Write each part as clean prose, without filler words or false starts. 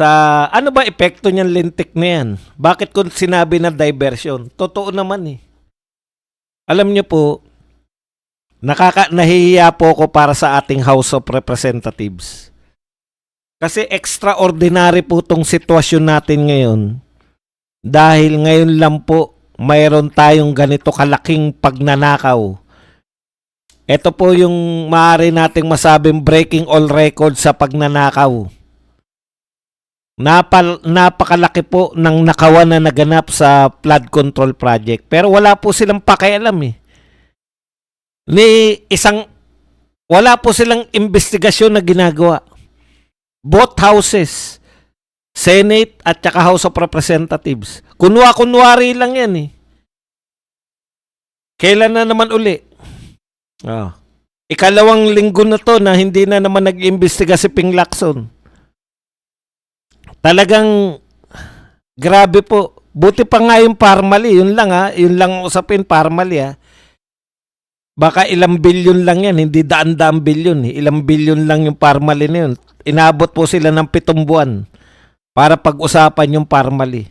sa ano ba epekto niyan lintik na yan? Bakit kung sinabi na diversion? Totoo naman eh. Alam niyo po, nahihiya po ako para sa ating House of Representatives. Kasi extraordinary po tong sitwasyon natin ngayon. Dahil ngayon lang po, mayroon tayong ganito kalaking pagnanakaw. Ito po yung maaari nating masabing breaking all records sa pagnanakaw. Napakalaki po ng nakawan na naganap sa flood control project. Pero wala po silang pakialam eh. Wala po silang investigasyon na ginagawa. Both houses, Senate at saka House of Representatives. Kunwari lang yan eh. Kailan na naman uli? Ikalawang linggo na to na hindi na naman nag-imbestiga si Ping Lacson. Talagang grabe po. Buti pa nga yung Parmali. Yun lang Yun lang usapin Parmali Baka ilang bilyon lang yan. Hindi daan-daang bilyon. Ilang bilyon lang yung Parmali na yun. Inabot po sila ng 7 buwan para pag-usapan yung Parmali.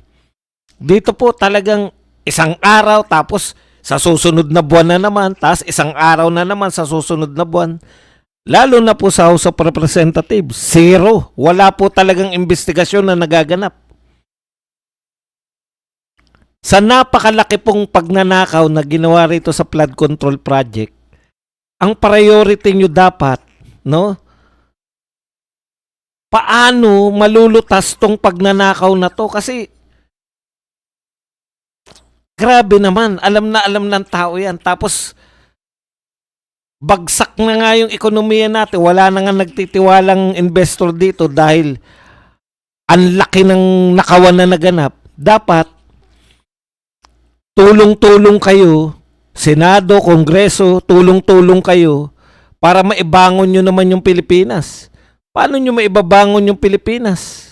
Dito po talagang isang araw tapos sa susunod na buwan na naman. Tapos isang araw na naman sa susunod na buwan. Lalo na po sa House of Representatives, zero. Wala po talagang investigasyon na nagaganap. Sa napakalaki pong pagnanakaw na ginawa rito sa flood control project, ang priority nyo dapat, paano malulutas tong pagnanakaw na to? Kasi, grabe naman, alam ng tao yan. Tapos, bagsak na nga yung ekonomiya natin. Wala na nga nagtitiwalang investor dito dahil ang laki ng nakawan na naganap. Dapat, tulong-tulong kayo, Senado, Kongreso, tulong-tulong kayo para maibangon nyo naman yung Pilipinas. Paano nyo maibabangon yung Pilipinas?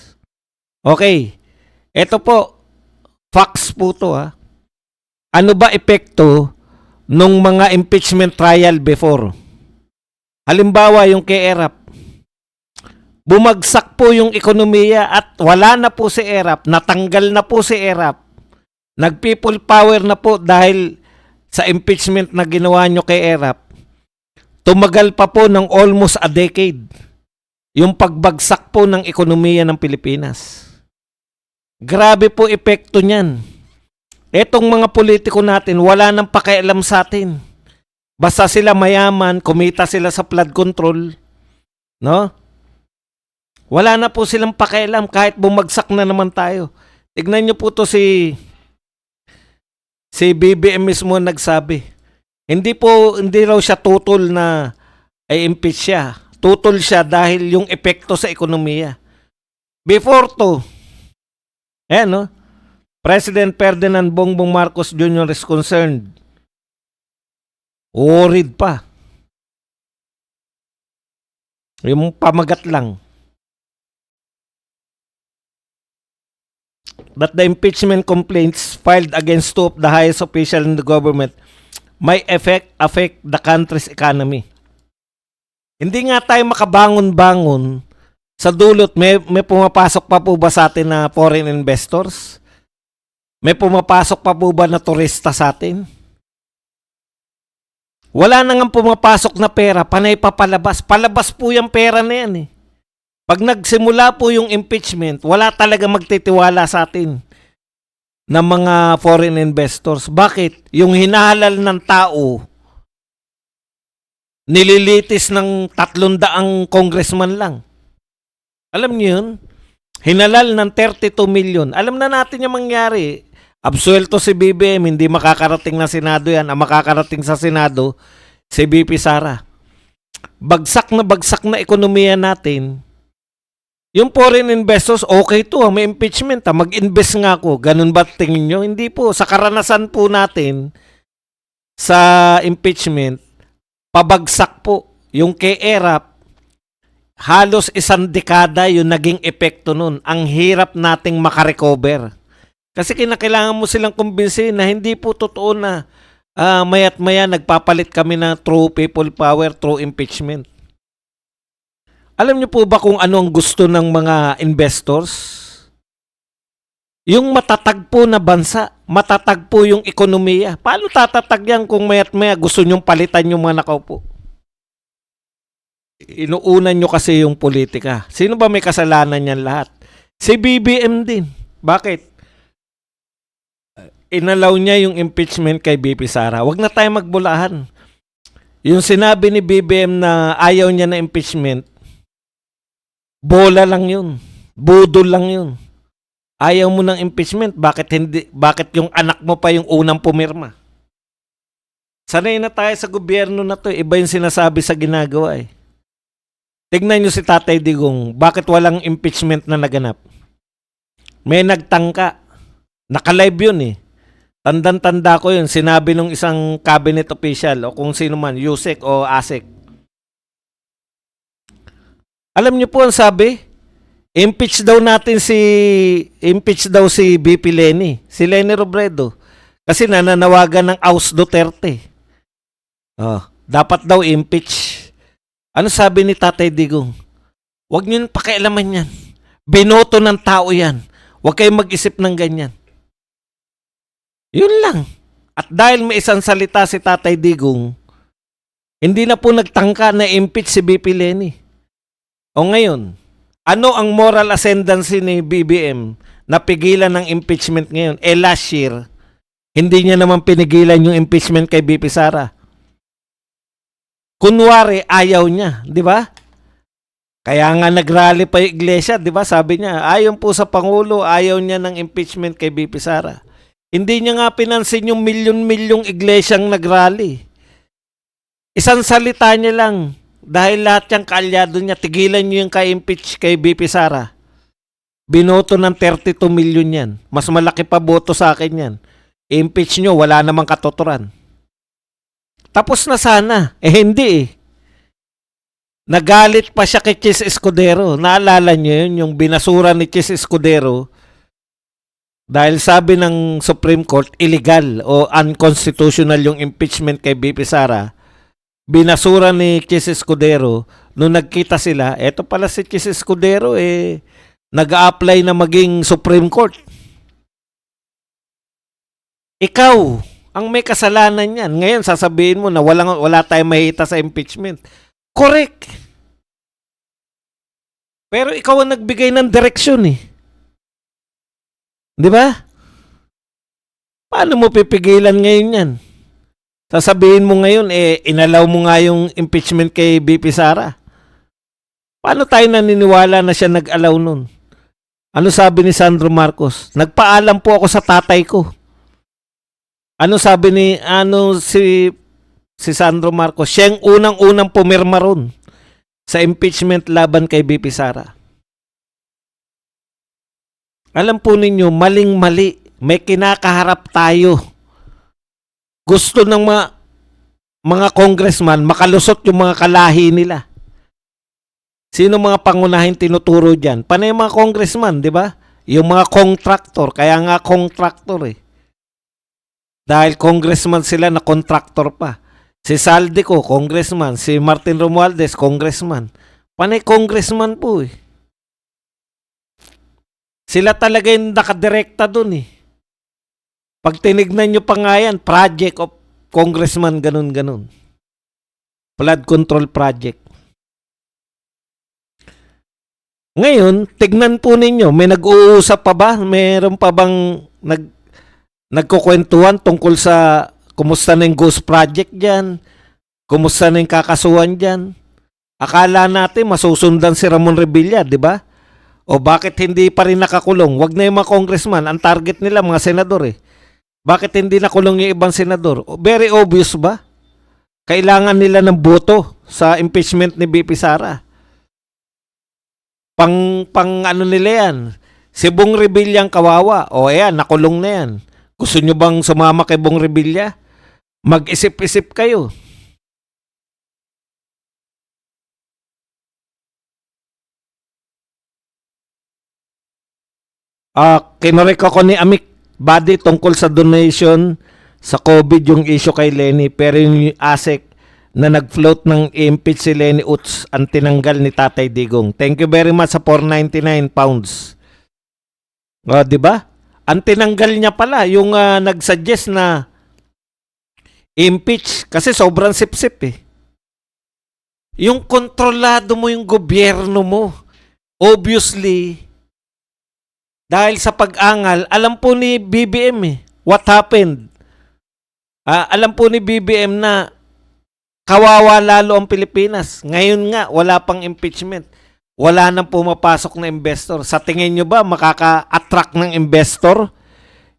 Okay. Ito po, facts po to Ano ba epekto nung mga impeachment trial before? Halimbawa yung kay ERAP. Bumagsak po yung ekonomiya at wala na po si ERAP, natanggal na po si ERAP. Nag-people power na po dahil sa impeachment na ginawa nyo kay ERAP. Tumagal pa po ng almost a decade yung pagbagsak po ng ekonomiya ng Pilipinas. Grabe po epekto niyan. Etong mga politiko natin, wala nang pakialam sa atin. Basta sila mayaman, kumita sila sa flood control. Wala na po silang pakialam kahit bumagsak na naman tayo. Tignan nyo po to si BBM mismo nagsabi. Hindi raw siya tutol na ay impeach siya. Tutol siya dahil yung epekto sa ekonomiya. Before to, President Ferdinand Bongbong Marcos Jr. is concerned. Worried pa. Yung pamagat lang. That the impeachment complaints filed against two of the highest officials in the government may affect the country's economy. Hindi nga tayo makabangon-bangon sa dulot. May pumapasok pa po ba sa atin na foreign investors? May pumapasok pa po ba na turista sa atin? Wala na nga pumapasok na pera, panay pa palabas. Palabas po yung pera na yan Pag nagsimula po yung impeachment, wala talaga magtitiwala sa atin ng mga foreign investors. Bakit? Yung hinahalal ng tao, nililitis ng 300 congressman lang. Alam niyo yun? Hinalal ng 32 million. Alam na natin yung mangyari. Absuelto si BBM, hindi makakarating na Senado yan. Ang makakarating sa Senado, si VP Sara. Bagsak na ekonomiya natin. Yung foreign investors, okay to. May impeachment. Mag-invest nga ako. Ganun ba tingin nyo? Hindi po. Sa karanasan po natin, sa impeachment, pabagsak po. Yung kay ERAP, halos 1 dekada yung naging epekto nun. Ang hirap nating makarecover. Kasi kinakailangan mo silang kumbinsin na hindi po totoo na mayat maya nagpapalit kami na through people power, through impeachment. Alam niyo po ba kung ano ang gusto ng mga investors? Yung matatag po na bansa, matatag po yung ekonomiya. Paano tatatag yan kung maya't maya gusto nyong palitan yung mga nakaupo? Inuunan nyo kasi yung politika. Sino ba may kasalanan yan lahat? Si BBM din. Bakit? Inalaw niya yung impeachment kay BP Sara. Wag na tayo magbulahan. Yung sinabi ni BBM na ayaw niya na impeachment, bola lang yun. Budol lang yun. Ayaw mo ng impeachment, bakit yung anak mo pa yung unang pumirma? Sanay na tayo sa gobyerno na to, iba yung sinasabi sa ginagawa eh. Tignan nyo si Tatay Digong, bakit walang impeachment na naganap? May nagtangka. Naka-live yun eh. Tandang-tanda ko yun, sinabi ng isang cabinet official o kung sino man, Yusek o Asek. Alam nyo po ang sabi? Impeach daw si BP Leni, si Leni Robredo. Kasi nananawagan ng House Duterte. Dapat daw impeach. Ano sabi ni Tatay Digong? Huwag niyo pakialaman yan. Binoto ng tao yan. Huwag kayong mag-isip ng ganyan. Yun lang. At dahil may isang salita si Tatay Digong, hindi na po nagtangka na impeach si BP Leni. O ngayon, ano ang moral ascendancy ni BBM na pigilan ng impeachment ngayon? Last year, hindi niya naman pinigilan yung impeachment kay BP Sara. Kunwari, ayaw niya, di ba? Kaya nga nagrally pa yung iglesia, di ba? Sabi niya, ayon po sa Pangulo, ayaw niya ng impeachment kay BP Sara. Hindi niya nga pinansin yung milyon-milyong iglesyang nagrally. Isang salita niya lang, dahil lahat yung kaalyado niya, tigilan niyo yung ka-impeach kay BP Sara. Binoto ng 32 million yan. Mas malaki pa boto sa akin yan. Impeach nyo, wala namang katotoran. Tapos na sana. Hindi eh. Nagalit pa siya kay Chis Escudero. Naalala niyo yun, yung binasura ni Chis Escudero. Dahil sabi ng Supreme Court, illegal o unconstitutional yung impeachment kay BP Sara. Binasura ni Chis Escudero. Nung nagkita sila, eto pala si Chis Escudero nag-a-apply na maging Supreme Court. Ikaw ang may kasalanan yan. Ngayon sasabihin mo na wala tayong mahita sa impeachment. Correct. Pero ikaw ang nagbigay ng direksyon eh. Di ba? Paano mo pipigilan ngayon yan? Sasabihin mo ngayon, inalaw mo nga yung impeachment kay BP Sara. Paano tayo naniniwala na siya nag-alaw nun? Ano sabi ni Sandro Marcos? Nagpaalam po ako sa tatay ko. Ano sabi si Sandro Marcos? Siya yung unang-unang pumirma ron sa impeachment laban kay BP Sara. Alam po ninyo, maling-mali. May kinakaharap tayo. Gusto ng mga congressman makalusot yung mga kalahi nila. Sino mga pangunahing tinuturo dyan? Panay mga congressman, di ba? Yung mga contractor. Kaya nga contractor eh. Dahil congressman sila na contractor pa. Si Saldico, congressman. Si Martin Romualdez, congressman. Panay congressman po eh. Sila talaga yung nakadirekta dun eh. Pag tinignan nyo pa nga yan, project of congressman, ganun-ganun. Flood control project. Ngayon, tignan po ninyo, may nag-uusap pa ba? Meron pa bang nagkukwentuhan tungkol sa kumusta na yung ghost project dyan? Kumusta na yung kakasuhan dyan? Akala natin masusundan si Ramon Revilla, di ba? O bakit hindi pa rin nakakulong? Wag na yung mga congressman. Ang target nila, mga senador eh. Bakit hindi nakulong yung ibang senador? Very obvious ba? Kailangan nila ng boto sa impeachment ni BP Sara. Pang ano nila yan? Si Bong Revilla ang kawawa. O ayan, nakulong na yan. Gusto nyo bang sumama kay Bong Revilla? Mag-isip-isip kayo. Kinorek ako ni Amik Body tungkol sa donation sa COVID yung issue kay Leni. Pero yung ASEC na nag-float ng i-impeach si Lenny Utz ang tinanggal ni Tatay Digong. Thank you very much sa 499 pounds. O, di ba? Ang tinanggal niya pala, yung nag-suggest na impeach kasi sobrang sip-sip eh. Yung kontrolado mo yung gobyerno mo. Obviously, dahil sa pag-angal, alam po ni BBM what happened. Alam po ni BBM na kawawa lalo ang Pilipinas. Ngayon nga, wala pang impeachment. Wala nang pumapasok na investor. Sa tingin nyo ba makaka-attract ng investor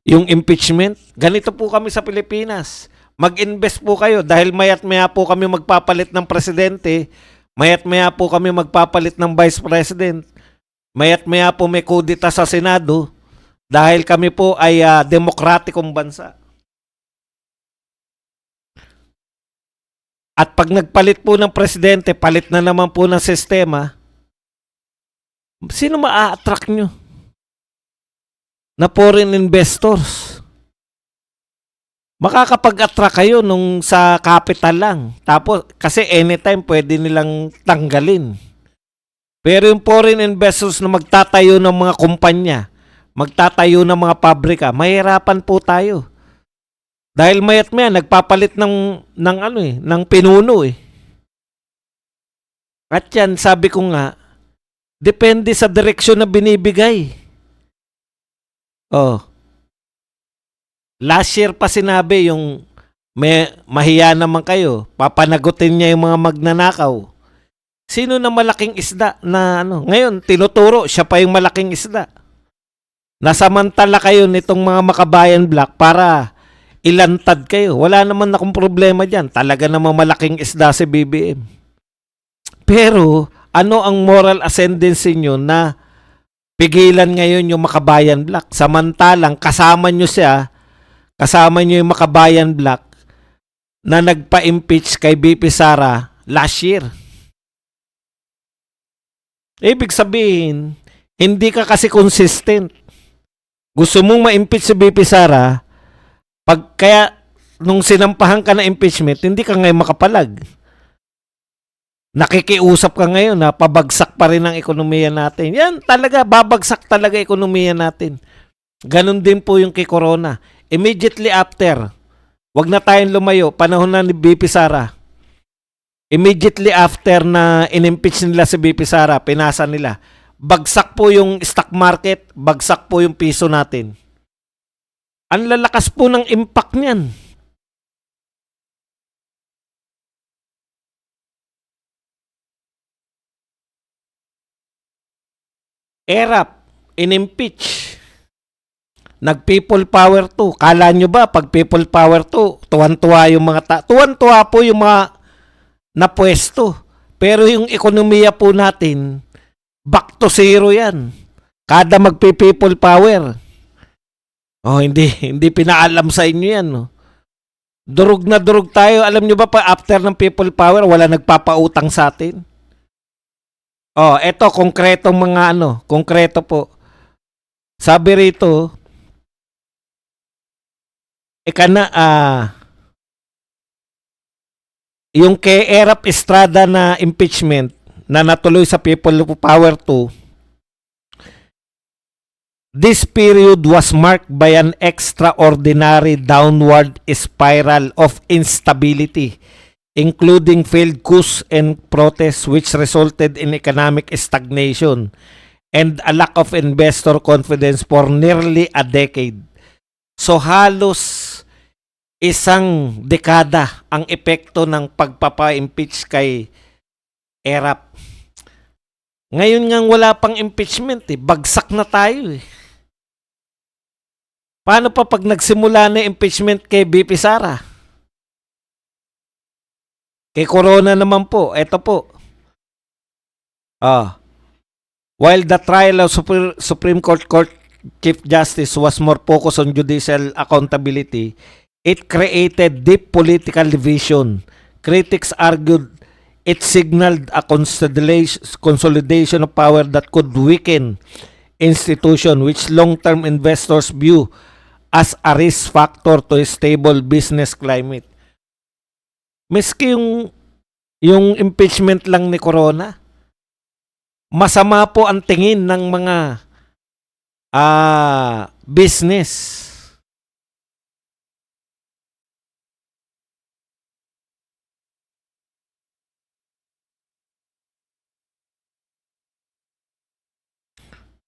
yung impeachment? Ganito po kami sa Pilipinas. Mag-invest po kayo dahil mayat-maya po kami magpapalit ng presidente, mayat-maya po kami magpapalit ng vice president, mayat-maya po may kudita sa Senado dahil kami po ay demokratikong bansa. At pag nagpalit po ng presidente, palit na naman po ng sistema, sino maa-attract nyo? Na foreign investors. Makakapag-attract kayo nung sa capital lang. Tapos, kasi anytime pwede nilang tanggalin. Pero yung foreign investors na magtatayo ng mga kumpanya, magtatayo ng mga pabrika, mahirapan po tayo. Dahil mayat maya, nagpapalit ng pinuno eh. At yan, sabi ko nga, depende sa direksyon na binibigay. Oh. Last year pa sinabi yung mahiya naman kayo, papanagutin niya yung mga magnanakaw. Sino na malaking isda na ngayon tinuturo siya pa yung malaking isda. Nasamantala kayo nitong mga Makabayan Black para ilantad kayo. Wala naman akong problema diyan. Talaga namang malaking isda si BBM. Pero ano ang moral ascendancy nyo na pigilan ngayon yung Makabayan Black? Samantalang kasama nyo yung Makabayan Black na nagpa-impeach kay BP Sara last year. Ibig sabihin, hindi ka kasi consistent. Gusto mong ma-impeach si BP Sara, kaya nung sinampahan ka na impeachment, hindi ka ngayon makapalag. Nakikiusap ka ngayon na pabagsak pa rin ang ekonomiya natin. Yan talaga, babagsak talaga ekonomiya natin. Ganon din po yung kay Corona. Immediately after, wag na tayong lumayo, panahon na ni BP Sara. Immediately after na in-impeach nila si BP Sara, pinasa nila. Bagsak po yung stock market, bagsak po yung piso natin. Ang lalakas po ng impact niyan. ERAP, in-impeach. Nag-people power 2. Kala nyo ba pag people power 2, tuwan-tuwa yung mga tuwan-tuwa po yung mga napwesto. Pero yung ekonomiya po natin, back to zero yan. Kada magpi-people power. Oh, hindi pinaalam sa inyo yan. No? Durog na durog tayo. Alam nyo ba pa after ng people power, wala nagpapautang sa atin? Oh, eto konkretong mga konkreto po. Sabi rito, yung kay Erap Estrada na impeachment na natuloy sa People Power 2, this period was marked by an extraordinary downward spiral of instability, including failed coups and protests which resulted in economic stagnation and a lack of investor confidence for nearly a decade. So halos isang dekada ang epekto ng pagpapa-impeach kay Erap. Ngayon nga wala pang impeachment bagsak na tayo Paano pa pag nagsimula na impeachment kay BP Sara? Kay Corona naman po, eto po. While the trial of Supreme Court Chief Justice was more focused on judicial accountability, it created deep political division. Critics argued it signaled a consolidation of power that could weaken institution which long-term investors view as a risk factor to a stable business climate. Miski yung yung impeachment lang ni Corona. Masama po ang tingin ng mga business.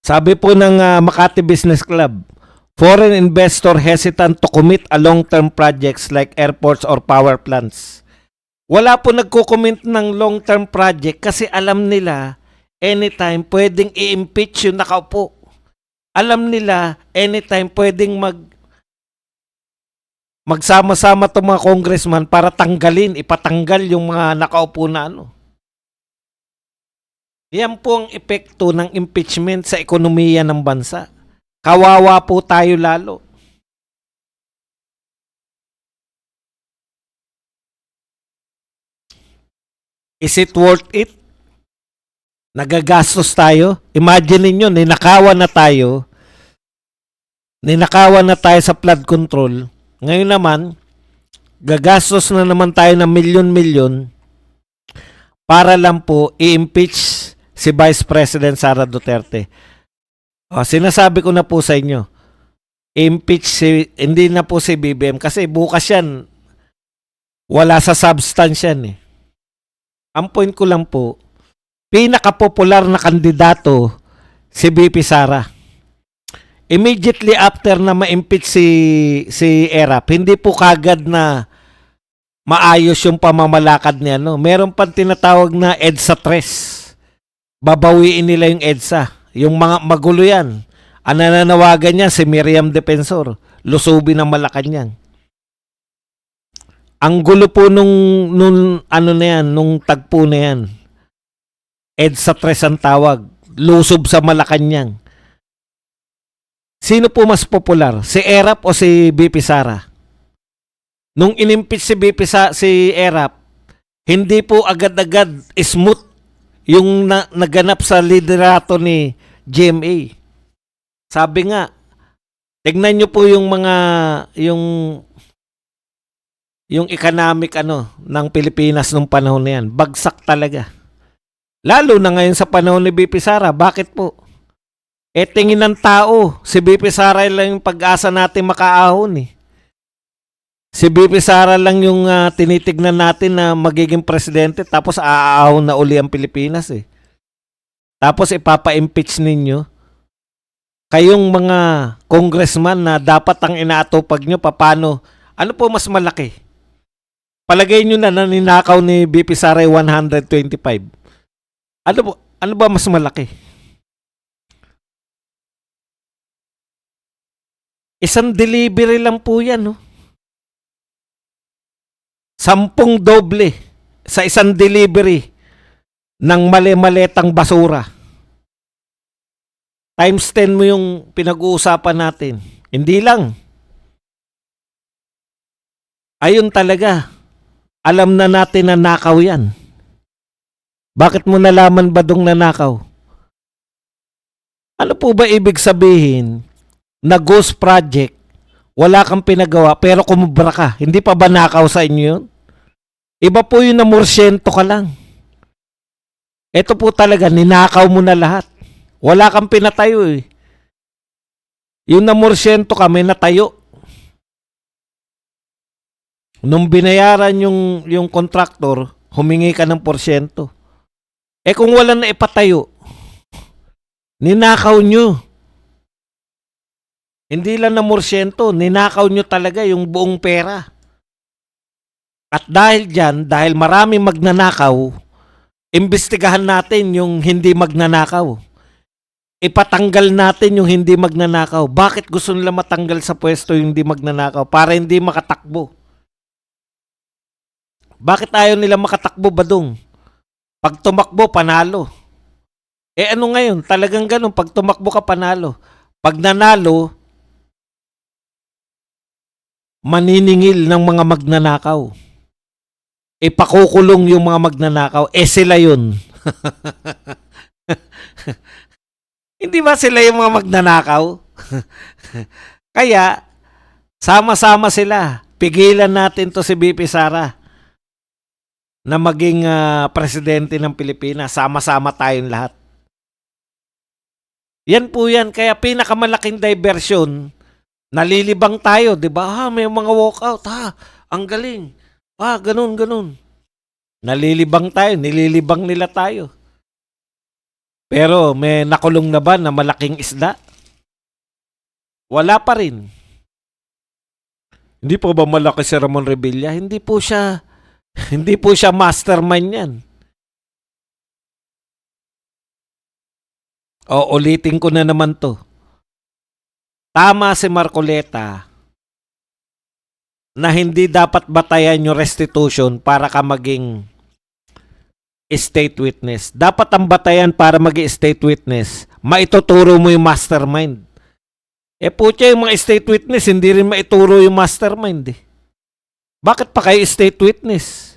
Sabi po ng Makati Business Club, foreign investor hesitant to commit a long-term projects like airports or power plants. Wala po nagko-commit ng long-term project kasi alam nila anytime pwedeng i-impeach yung nakaupo. Alam nila anytime pwedeng magsama-sama itong mga congressman para ipatanggal yung mga nakaupo na ano. Yan po ang epekto ng impeachment sa ekonomiya ng bansa. Kawawa po tayo lalo. Is it worth it? Nagagastos tayo. Imagine niyo, ninakawan na tayo sa flood control. Ngayon naman, gagastos na naman tayo ng milyon-milyon para lang po i-impeach si Vice President Sara Duterte. Sinasabi ko na po sa inyo, hindi na po si BBM kasi bukas yan, wala sa substance yan eh. Ang point ko lang po, pinaka-popular na kandidato si BP Sara. Immediately after na ma-impeach si Erap, hindi po kagad na maayos yung pamamalakad niya. No? Meron pang tinatawag na EDSA 3. Babawiin nila yung EDSA. Yung mga magulo yan. Ang nananawagan niya si Miriam Defensor. Lusubi ng Malacanang. Ang gulo po nung tagpo na yan. EDSA 3 ang tawag. Lusob sa Malacanang. Sino po mas popular? Si Erap o si BP Sara? Nung inimpeach si Erap, hindi po agad-agad smooth yung naganap sa liderato ni GMA. Sabi nga, tignan nyo po yung economic ng Pilipinas nung panahon na yan. Bagsak talaga. Lalo na ngayon sa panahon ni BP Sara. Bakit po? Tingin ng tao, si BP Sara lang yung pag-asa natin makaahon eh. Si BP Sara lang yung tinitignan natin na magiging presidente tapos aahon na uli ang Pilipinas eh. Tapos ipapa-impeach ninyo. Kayong mga congressman na dapat ang inaatupag nyo, paano? Ano po mas malaki? Palagay nyo na naninakaw ni BP Sara 125. Ano ba mas malaki? Isang delivery lang po yan, no? 10 doble sa isang delivery ng mali-maletang basura. Times 10 mo yung pinag-uusapan natin. Hindi lang. Ayun talaga. Alam na natin na nakaw yan. Bakit mo nalaman ba dong nanakaw? Ano po ba ibig sabihin na ghost project, wala kang pinagawa pero kumubra ka? Hindi pa ba nakaw sa inyo yun? Iba po yung namorsyento ka lang. Ito po talaga, ninakaw mo na lahat. Wala kang pinatayo eh. Yung namorsyento ka, may natayo. Nung binayaran yung kontraktor, humingi ka ng porsyento. Kung wala na ipatayo, ninakaw nyo. Hindi lang namorsyento, ninakaw nyo talaga yung buong pera. At dahil dyan, dahil marami magnanakaw, imbestigahan natin yung hindi magnanakaw. Ipatanggal natin yung hindi magnanakaw. Bakit gusto nila matanggal sa pwesto yung hindi magnanakaw? Para hindi makatakbo. Bakit ayaw nila makatakbo, Badong? Pag tumakbo, panalo. Ano ngayon? Talagang ganun. Pag tumakbo ka, panalo. Pag nanalo, maniningil ng mga magnanakaw. Ipakukulong yung mga magnanakaw. Sila yun. Hindi ba sila yung mga magnanakaw? Kaya, sama-sama sila. Pigilan natin to si BP Sara. na maging presidente ng Pilipinas. Sama-sama tayong lahat. Yan po yan. Kaya pinakamalaking diversion, nalilibang tayo, di ba? May mga walkout, ang galing. Ganun. Nalilibang tayo, nililibang nila tayo. Pero may nakulong na ba na malaking isda? Wala pa rin. Hindi po ba malaki si Ramon Revilla? Hindi po siya mastermind yan. Ulitin ko na naman to. Tama si Marcoleta na hindi dapat batayan yung restitution para ka maging state witness. Dapat ang batayan para maging state witness, maituturo mo yung mastermind. Putya, yung mga state witness, hindi rin maituro yung mastermind. Bakit pa kayo state witness?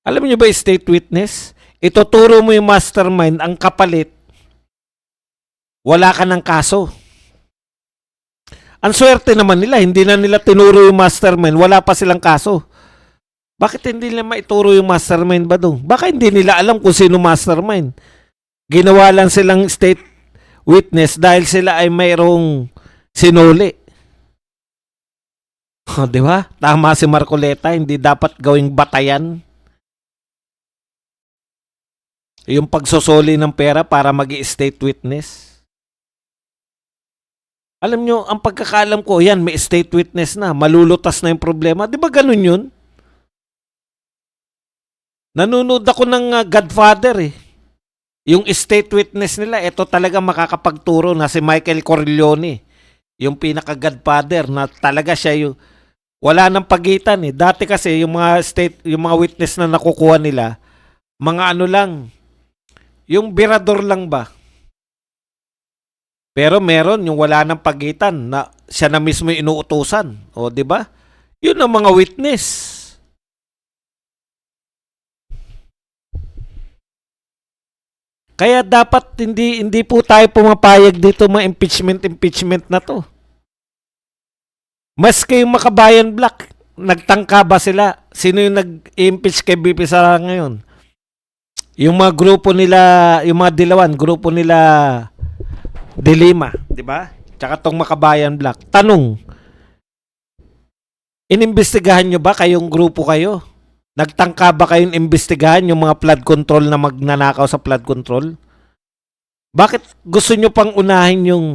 Alam niyo ba yung state witness? Ituturo mo yung mastermind, ang kapalit, wala ka ng kaso. Ang swerte naman nila, hindi na nila tinuro yung mastermind, wala pa silang kaso. Bakit hindi nila maituro yung mastermind ba doon? Baka hindi nila alam kung sino mastermind. Ginawa lang silang state witness dahil sila ay mayroong sinuli. Di ba? Tama si Marcoleta, hindi dapat gawing batayan yung pagsusuli ng pera para mag-state witness. Alam nyo, ang pagkakalam ko, yan, may state witness na, malulutas na yung problema. Di ba ganun yun? Nanonood ako ng Godfather . Yung state witness nila, ito talaga makakapagturo na si Michael Corleone. Yung pinaka-Godfather na talaga siya yung wala nang pagitan . Dati kasi yung mga witness na nakukuha nila, mga ano lang, yung birador lang ba? Pero meron yung wala nang pagitan na siya na mismo yung inuutusan. O, di ba? Yun ang mga witness. Kaya dapat hindi po tayo pumapayag dito mga impeachment na to. Maski yung Makabayan Black, nagtangka ba sila? Sino yung nag-impeach kay BP Sara ngayon? Yung mga grupo nila, yung mga dilawan, grupo nila De Lima, di ba? Tsaka tong Makabayan Black. Tanong, inimbestigahan nyo ba kayong grupo kayo? Nagtangka ba kayong imbestigahan yung mga flood control na magnanakaw sa flood control? Bakit gusto nyo pang unahin yung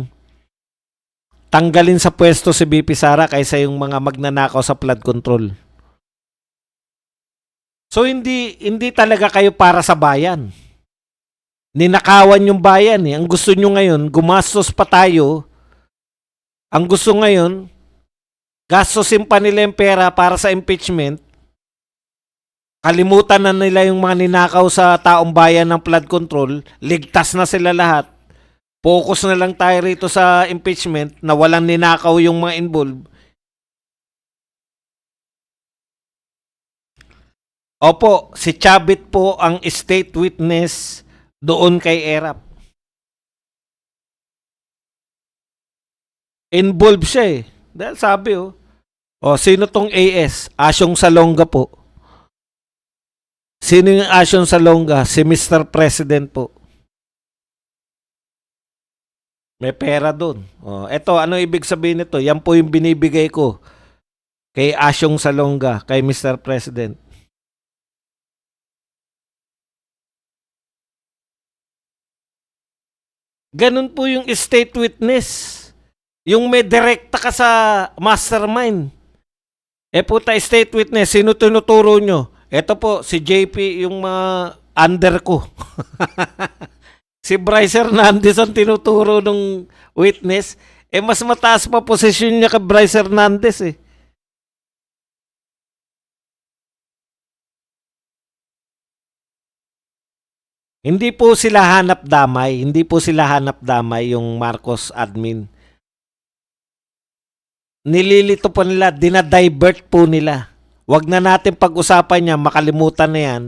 tanggalin sa pwesto si BP Sara kaysa yung mga magnanakaw sa flood control? So hindi talaga kayo para sa bayan. Ninakawan yung bayan . Ang gusto nyo ngayon, gumastos pa tayo. Ang gusto ngayon, gastosin pa nila yung pera para sa impeachment. Kalimutan na nila yung mga ninakaw sa taong bayan ng flood control. Ligtas na sila lahat. Focus na lang tayo rito sa impeachment na walang ninakaw yung mga involved. Opo, si Chavit po ang state witness doon kay Erap. Involved siya . Dahil sabi sino tong AS? Asyong Salonga po. Sino yung Asyong Salonga? Si Mr. President po. May pera doon. Eto, ano ibig sabihin nito? Yan po yung binibigay ko kay Asyong Salonga, kay Mr. President. Ganun po yung state witness. Yung may direkta ka sa mastermind. Puta, state witness, sino tinuturo nyo? Ito po, si JP, yung under ko. Si Bryce Hernandez ang tinuturo ng witness. Mas mataas pa posisyon niya kay Bryce Hernandez . Hindi po sila hanap damay. Hindi po sila hanap damay yung Marcos admin. Nililito po nila, dinadivert po nila. Wag na natin pag-usapan niya, makalimutan na yan.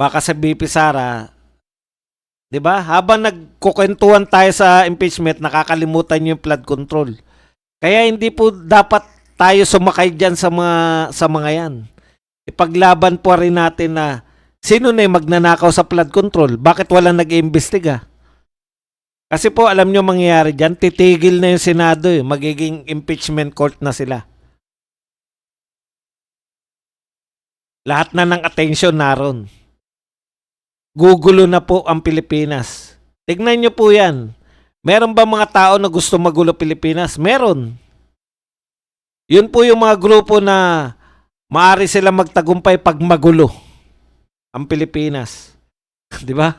Baka sa BP Sara, di ba? Habang nagkukwentuhan tayo sa impeachment, nakakalimutan niyo yung flood control. Kaya hindi po dapat tayo sumakay diyan sa mga yan. ipaglaban po rin natin na sino na yung magnanakaw sa flood control? Bakit walang nag-iimbestiga? Kasi po, alam nyo mangyayari dyan, titigil na yung Senado eh. Magiging impeachment court na sila. Lahat na ng attention naroon. Gugulo na po ang Pilipinas. Tignan nyo po yan. Meron ba mga tao na gusto magulo Pilipinas? Meron. Yun po yung mga grupo na maaari sila magtagumpay pag magulo ang Pilipinas. Di ba?